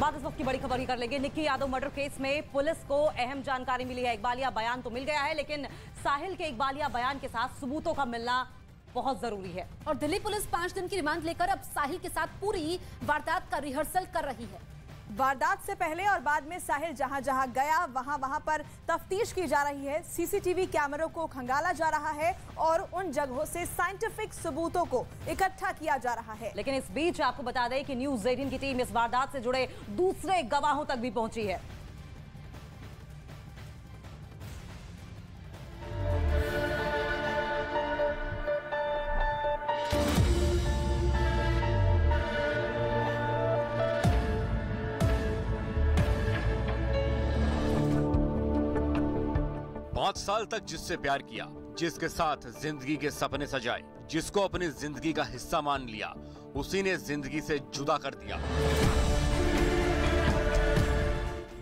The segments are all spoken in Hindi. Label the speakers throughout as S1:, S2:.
S1: बात इस वक्त की बड़ी खबर की कर लेंगे। निक्की यादव मर्डर केस में पुलिस को अहम जानकारी मिली है। इकबालिया बयान तो मिल गया है, लेकिन साहिल के इकबालिया बयान के साथ सबूतों का मिलना बहुत जरूरी है।
S2: और दिल्ली पुलिस 5 दिन की रिमांड लेकर अब साहिल के साथ पूरी वारदात का रिहर्सल कर रही है।
S3: वारदात से पहले और बाद में साहिल जहां जहां गया वहां पर तफ्तीश की जा रही है। सीसीटीवी कैमरों को खंगाला जा रहा है और उन जगहों से साइंटिफिक सबूतों को इकट्ठा किया जा रहा है।
S1: लेकिन इस बीच आपको बता दें कि न्यूज़ 18 की टीम इस वारदात से जुड़े दूसरे गवाहों तक भी पहुंची है।
S4: पांच साल तक जिससे प्यार किया, जिसके साथ जिंदगी के सपने सजाए, जिसको अपनी जिंदगी का हिस्सा मान लिया, उसी ने जिंदगी से जुदा कर दिया।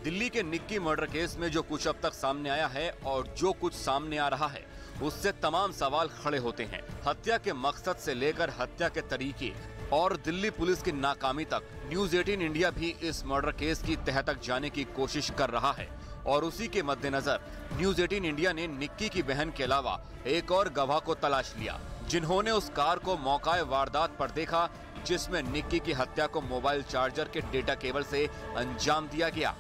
S4: दिल्ली के निक्की मर्डर केस में जो कुछ अब तक सामने आया है और जो कुछ सामने आ रहा है, उससे तमाम सवाल खड़े होते हैं। हत्या के मकसद से लेकर हत्या के तरीके और दिल्ली पुलिस की नाकामी तक न्यूज़ 18 इंडिया भी इस मर्डर केस की तह तक जाने की कोशिश कर रहा है। और उसी के मद्देनजर न्यूज़ 18 इंडिया ने निक्की की बहन के अलावा एक और गवाह को तलाश लिया, जिन्होंने उस कार को मौकाए वारदात पर देखा जिसमें निक्की की हत्या को मोबाइल चार्जर के डेटा केबल से अंजाम दिया गया।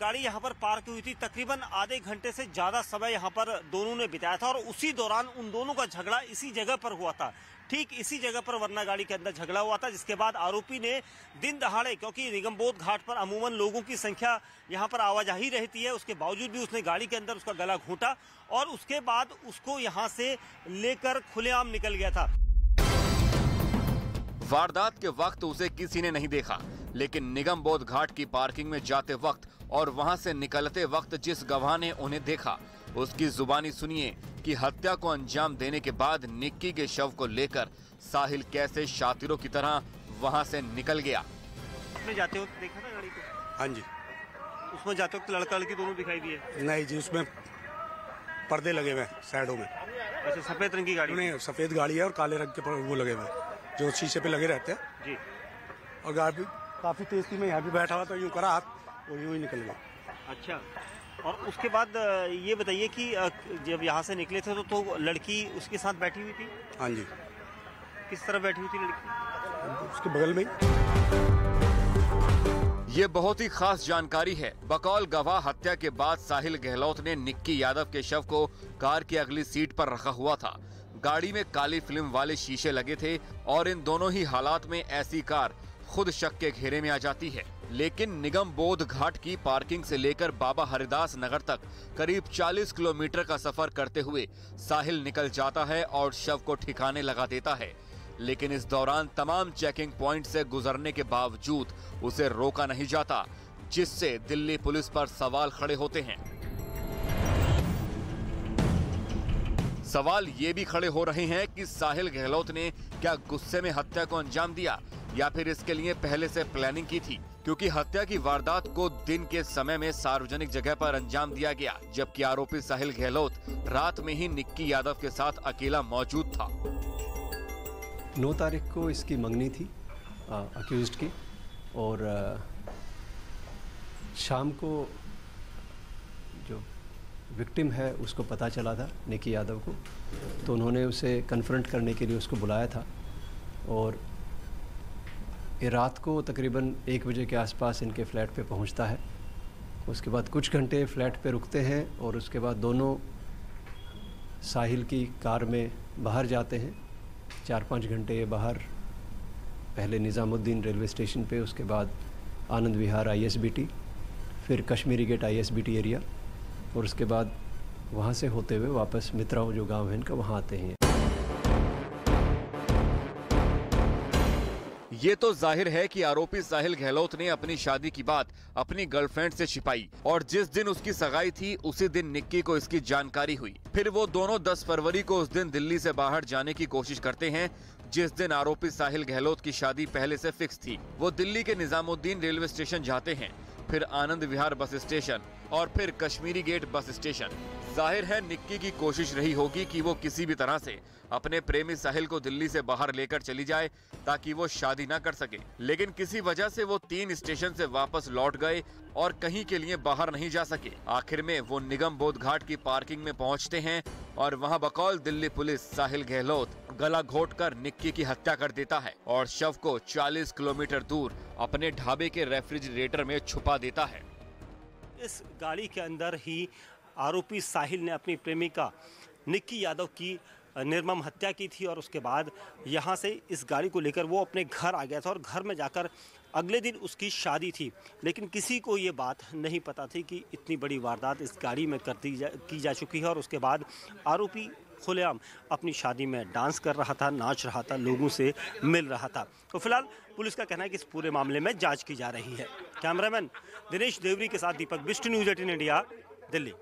S5: गाड़ी यहाँ पर पार्क हुई थी, तकरीबन आधे घंटे से ज्यादा समय यहाँ पर दोनों ने बिताया था और उसी दौरान उन दोनों का झगड़ा इसी जगह पर हुआ था, ठीक इसी जगह पर वरना गाड़ी के अंदर झगड़ा हुआ था। जिसके बाद आरोपी ने दिन दहाड़े, क्योंकि निगमबोध घाट पर अमूमन लोगों की संख्या यहाँ पर आवाजाही रहती है, उसके बावजूद भी उसने गाड़ी के अंदर उसका गला घोंटा और उसके बाद उसको यहाँ से लेकर खुलेआम निकल गया था।
S4: वारदात के वक्त उसे किसी ने नहीं देखा, लेकिन निगमबोध घाट की पार्किंग में जाते वक्त और वहां से निकलते वक्त जिस गवाह ने उन्हें देखा, उसकी जुबानी सुनिए कि हत्या को अंजाम देने के बाद निक्की के शव को लेकर साहिल कैसे शातिरों की तरह वहां से निकल गया।
S5: उसमें जाते वक्त देखा था गाड़ी को?
S6: हाँ जी।
S5: उसमें जाते वक्त लड़का लड़की दोनों दिखाई दिए?
S6: नहीं जी, उसमें पर्दे लगे हुए साइडों में।
S5: अच्छा, सफेद रंग की गाड़ी?
S6: नहीं, सफेद गाड़ी है और काले रंग के वो लगे हुए जो शीशे पे लगे रहते हैं
S5: जी।
S6: और गाड़ी काफी तेज थी, मैं यहाँ भी बैठा हुआ तो यूं करा हाथ और यूं ही निकल गया।
S5: अच्छा, और उसके बाद ये बताइए कि जब यहाँ से निकले थे तो लड़की उसके साथ बैठी हुई थी?
S6: हाँ जी।
S5: किस तरह बैठी हुई थी लड़की?
S6: उसके बगल में।
S4: ये बहुत ही खास जानकारी है। बकौल गवाह हत्या के बाद साहिल गहलोत ने निक्की यादव के शव को कार की अगली सीट पर रखा हुआ था। गाड़ी में काली फिल्म वाले शीशे लगे थे और इन दोनों ही हालात में ऐसी कार खुद शक के घेरे में आ जाती है। लेकिन निगमबोध घाट की पार्किंग से लेकर बाबा हरिदास नगर तक करीब 40 किलोमीटर का सफर करते हुए साहिल निकल जाता है और शव को ठिकाने लगा देता है। लेकिन इस दौरान तमाम चेकिंग पॉइंट से गुजरने के बावजूद उसे रोका नहीं जाता, जिससे दिल्ली पुलिस पर सवाल खड़े होते हैं। सवाल ये भी खड़े हो रहे हैं कि साहिल गहलोत ने क्या गुस्से में हत्या को अंजाम दिया या फिर इसके लिए पहले से प्लानिंग की थी, क्योंकि हत्या की वारदात को दिन के समय में सार्वजनिक जगह पर अंजाम दिया गया, जबकि आरोपी साहिल गहलोत रात में ही निक्की यादव के साथ अकेला मौजूद था।
S7: 9 तारीख को इसकी मंगनी थी अक्यूज्ड की और शाम को जो विक्टिम है उसको पता चला था निक्की यादव को, तो उन्होंने उसे कन्फ्रंट करने के लिए उसको बुलाया था और ये रात को तकरीबन 1 बजे के आसपास इनके फ्लैट पे पहुंचता है। उसके बाद कुछ घंटे फ्लैट पे रुकते हैं और उसके बाद दोनों साहिल की कार में बाहर जाते हैं। 4-5 घंटे ये बाहर, पहले निज़ामुद्दीन रेलवे स्टेशन पे, उसके बाद आनंद विहार ISBT, फिर कश्मीरी गेट ISBT एरिया और उसके बाद वहाँ से होते हुए वापस मित्राओं जो गांव है इनका, वहाँ आते हैं।
S4: ये तो जाहिर है कि आरोपी साहिल गहलोत ने अपनी शादी की बात अपनी गर्लफ्रेंड से छिपाई और जिस दिन उसकी सगाई थी उसी दिन निक्की को इसकी जानकारी हुई। फिर वो दोनों 10 फरवरी को उस दिन दिल्ली से बाहर जाने की कोशिश करते हैं जिस दिन आरोपी साहिल गहलोत की शादी पहले से फिक्स थी। वो दिल्ली के निजामुद्दीन रेलवे स्टेशन जाते हैं, फिर आनंद विहार बस स्टेशन और फिर कश्मीरी गेट बस स्टेशन। जाहिर है निक्की की कोशिश रही होगी कि वो किसी भी तरह से अपने प्रेमी साहिल को दिल्ली से बाहर लेकर चली जाए ताकि वो शादी ना कर सके, लेकिन किसी वजह से वो 3 स्टेशन से वापस लौट गए और कहीं के लिए बाहर नहीं जा सके। आखिर में वो निगम बोध घाट की पार्किंग में पहुंचते हैं और वहां बकौल दिल्ली पुलिस साहिल गहलोत गला घोटकर निक्की की हत्या कर देता है और शव को 40 किलोमीटर दूर अपने ढाबे के रेफ्रिजरेटर में छुपा देता है।
S5: इस गाड़ी के अंदर ही आरोपी साहिल ने अपनी प्रेमिका निक्की यादव की निर्मम हत्या की थी और उसके बाद यहाँ से इस गाड़ी को लेकर वो अपने घर आ गया था और घर में जाकर अगले दिन उसकी शादी थी। लेकिन किसी को ये बात नहीं पता थी कि इतनी बड़ी वारदात इस गाड़ी में की जा चुकी है और उसके बाद आरोपी खुलेआम अपनी शादी में डांस कर रहा था, नाच रहा था, लोगों से मिल रहा था। तो फिलहाल पुलिस का कहना है कि इस पूरे मामले में जांच की जा रही है। कैमरामैन दिनेश देवरी के साथ दीपक बिष्ट, न्यूज़ 18 इंडिया, दिल्ली।